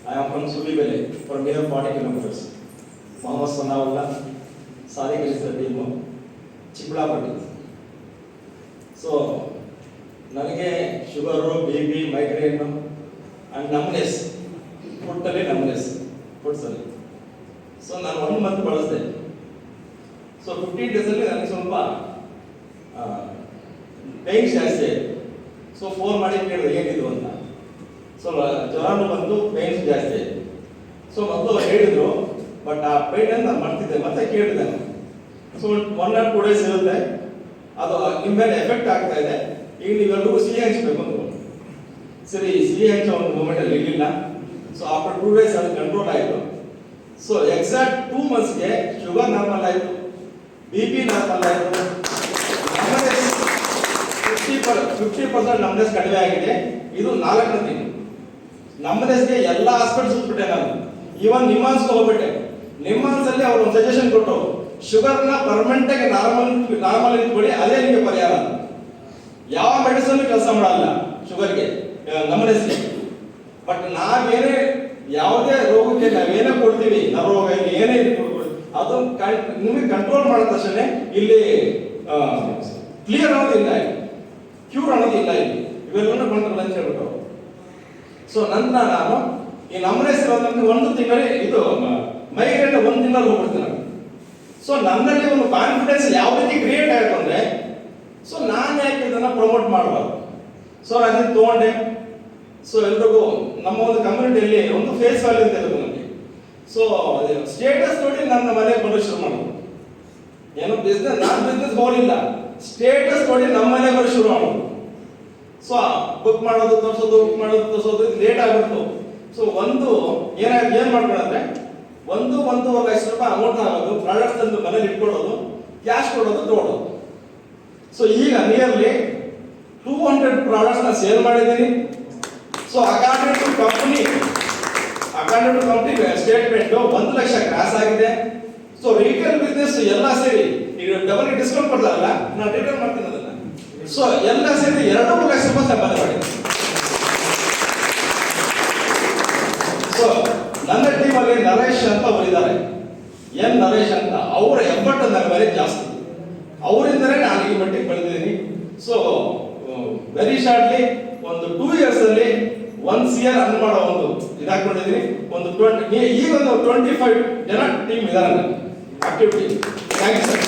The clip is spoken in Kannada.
I am from Sulibele, from near 40 kilometers. Mohammed Sanawullah, Sadiq is the team, Chiplapati. So, ನನಗೆ sugar, BP, migraine and numbness, ಫುಡ್ಡಲ್ಲಿ ನಮ್ನೆಸ್, ಫುಡ್ಸಲ್ಲಿ. ಸೊ ನಾನು 1 ಮಂತ್ ಬಳಸಿದೆ. ಸೊ 15 ಡೇಸಲ್ಲಿ ನನಗೆ ಸ್ವಲ್ಪ ಪೇನ್ ಜಾಸ್ತಿ ಆಯಿತು. ಸೊ ಫೋನ್ ಮಾಡಿ ಕೇಳಿದೆ ಏನಿದು ಅಂತ. ಸೊ ಜ್ವರನೂ ಬಂತು, ಪೇನ್ಸ್ ಜಾಸ್ತಿ ಆಯಿತು. ಸೊ ಮೊದಲು ಹೇಳಿದ್ರು, ಬಟ್ ಆ ಪೇನ್ ನಾನು ಮಾಡ್ತಿದ್ದೆ, ಮತ್ತೆ ಕೇಳಿದೆ. ಸೊ 1 or 2 ಡೇಸ್ ಇರುತ್ತೆ, ಅದು ನಿಮ್ಮ ಮೇಲೆ ಎಫೆಕ್ಟ್ ಆಗ್ತಾ ಇದೆ, ಈಗ ನೀವೆಲ್ಲರೂ ಸಿಹಿ ಹಂಚಬೇಕು ಅಂತ. ಸರಿ, ಸಿಹಿ ಹಂಚೋ ಒಂದು ಮೂಮೆಂಟಲ್ಲಿ ಇರಲಿಲ್ಲ. ಸೊ ಆಫ್ಟರ್ 2 ಡೇಸ್ ಅದು ಕಂಟ್ರೋಲ್ ಆಯಿತು. ಸೊ ಎಕ್ಸಾಕ್ಟ್ 2 ಮಂತ್ಸ್ಗೆ ಶುಗರ್ ನಾರ್ಮಲ್ ಆಯಿತು, BP ನಾರ್ಮಲ್ ಆಯಿತು, 50% ನಮ್ನೆಸ್ ಕಡಿಮೆ ಆಗಿದೆ. ಇದು 4ನೇ ತಿಂಗಳು. ನಮ್ನೆಸ್ಗೆ ಎಲ್ಲ ಹಾಸ್ಪಿಟಲ್ ಸುತ್ತಬಿಟ್ಟೆ ನಾನು, ಈವನ್ ನಿಮ್ಮಾನ್ಸ್ಗೆ ಹೋಗ್ಬಿಟ್ಟೆ. ನಿಮ್ಮಾನ್ಸಲ್ಲಿ ಅವರು ಒಂದು ಸಜೆಷನ್ ಕೊಟ್ಟು, ಶುಗರ್ನ ಪರ್ಮನೆಂಟ್ ಆಗಿ ನಾರ್ಮಲ್ ಇಟ್ಕೊಳ್ಳಿ, ಅದೇ ನಿಮಗೆ ಪರಿಹಾರ. ಯಾವ ಮೆಡಿಸನ್ ಕೆಲಸ ಮಾಡಲ್ಲ ಶುಗರ್ಗೆ, ನಮ್ನೆಸ್ಗೆ. ಬಟ್ ನಾವೇನೇ ಯಾವುದೇ ರೋಗಕ್ಕೆ ನಾವೇನೇ ಕೊಡ್ತೀವಿ, ನರರೋಗ ಏನೇ ಅದು ನಿಮಗೆ ಕಂಟ್ರೋಲ್ ಮಾಡಿದ ತಕ್ಷಣ ಇಲ್ಲಿ ಕ್ಲಿಯರ್ ಅನ್ನೋದಿಲ್ಲ, ಕ್ಯೂರ್ ಅನ್ನೋದಿಲ್ಲ, ಇಲ್ಲಿ ಇವೆಲ್ಲವನ್ನೂ ಕಂಟ್ರೋಲ್ ಅಂತ ಹೇಳ್ಬಿಟ್ಟು. ಸೊ ನಂತರ ನಾನು ಈ ನಮ್ನೆಸ್ ಇರೋದಕ್ಕೆ 1 ತಿಂಗಳೇ ಇದು ಮೈಗ್ರೇನ್ 1 ತಿಂಗಳಲ್ಲಿ ಹೋಗ್ಬಿಡ್ತೀನಿ ನಾನು. ಸೊ ನನ್ನಲ್ಲಿ ಒಂದು ಕಾನ್ಫಿಡೆನ್ಸ್ ಯಾವ ರೀತಿ ಕ್ರಿಯೇಟ್ ಆಯಿತು ಅಂದರೆ, ಸೊ ನಾನು ಯಾಕೆ ಇದನ್ನು ಪ್ರಮೋಟ್ ಮಾಡಬಾರ್ದು. ಸೊ ನಾನು ಇದನ್ನು ತೊಗೊಂಡೆ. ಸೊ ಎಲ್ರಿಗೂ ನಮ್ಮ ಒಂದು ಕಮ್ಯುನಿಟಿಯಲ್ಲಿ ಒಂದು ಫೇಸ್ ವ್ಯಾಲ್ಯೂ ಅಂತ ಇರೋದು ನನಗೆ. ಸೊ ಸ್ಟೇಟಸ್ ನೋಡಿ ನನ್ನ ಮನೆಗೆ ಬರೋದು ಶುರು ಮಾಡೋದು. ಏನು ಬಿಸ್ನೆಸ್, ನಾನು ಬಿಸ್ನೆಸ್ ಹೋಗಲಿಲ್ಲ, ಸ್ಟೇಟಸ್ ನೋಡಿ ನಮ್ಮ ಮನೆಗೆ ಬರೋದು ಶುರು ಮಾಡೋದು. ಸೊ ಬುಕ್ ಮಾಡೋದು ತೋರಿಸೋದು ಇದು ಲೇಟ್ ಆಗ್ಬಿಡ್ತು. ಸೊ ಒಂದು ಏನು ಮಾಡ್ಕೊಂಡ್ರೆ 1-1.5 ಲಕ್ಷ ರೂಪಾಯಿ ಅಮೌಂಟ್ ಆಗೋದು, ಪ್ರಾಡಕ್ಟ್ಸ್ ತಂದು ಮನೇಲಿ ಇಟ್ಕೊಳ್ಳೋದು, ಕ್ಯಾಶ್ ಕೊಡೋದು, ತಗೊಳ್ಳೋದು. ಸೊ ಈಗ ನಿಯರ್ಲಿ 200 ಪ್ರಾಡಕ್ಟ್ಸ್ ನಾನು ಸೇಲ್ ಮಾಡಿದ್ದೀನಿ. So according to company statement 1 lakh cross ಆಗಿದೆ. ಸೊ ರಿಟೇಲ್ ಬಿಸ್ನೆಸ್ ಎಲ್ಲ ಸೇರಿ ಈಗ ಡಬಲ್ ಡಿಸ್ಕೌಂಟ್ ಕೊಡ್ತಾರಲ್ಲ, ನಾನು ರಿಟೇಲ್ ಮಾಡ್ತೀನಿ ಅದನ್ನ. ಸೊ ಎಲ್ಲ ಸೇರಿ 2-3 ಲಕ್ಷ ರೂಪಾಯಿ ಸಂಪಾದನೆ ಮಾಡಿದ್ದೀನಿ. ಸೊ ನನ್ನ ಟೀಮಲ್ಲಿ ನರೇಶ್ ಅಂತ ಅವರಿದ್ದಾರೆ, ನರೇಶ್ ಅಂತ, ಅವರ ಎಫರ್ಟ್ ನನ್ನ ಮೇಲೆ ಜಾಸ್ತಿ. ಅವರಿಂದಲೇ ನಾನು ಈ ಮಟ್ಟಿಗೆ ಬೆಳೆದಿದ್ದೀನಿ. ಸೊ ವೆರಿ ಶಾರ್ಟ್ಲಿ ಒಂದು 2 years ಅಲ್ಲಿ 1 CR ಅನ್ ಮಾಡೋ ಒಂದು ಇದಾಕೊಂಡಿದ್ದೀನಿ. ಒಂದು 20 ಈಗ ಒಂದು 25 ಜನ ಟೀಮ್ ಇದ್ದಾರೆ ಆಕ್ಟಿವಿಟಿ. Thank you sir.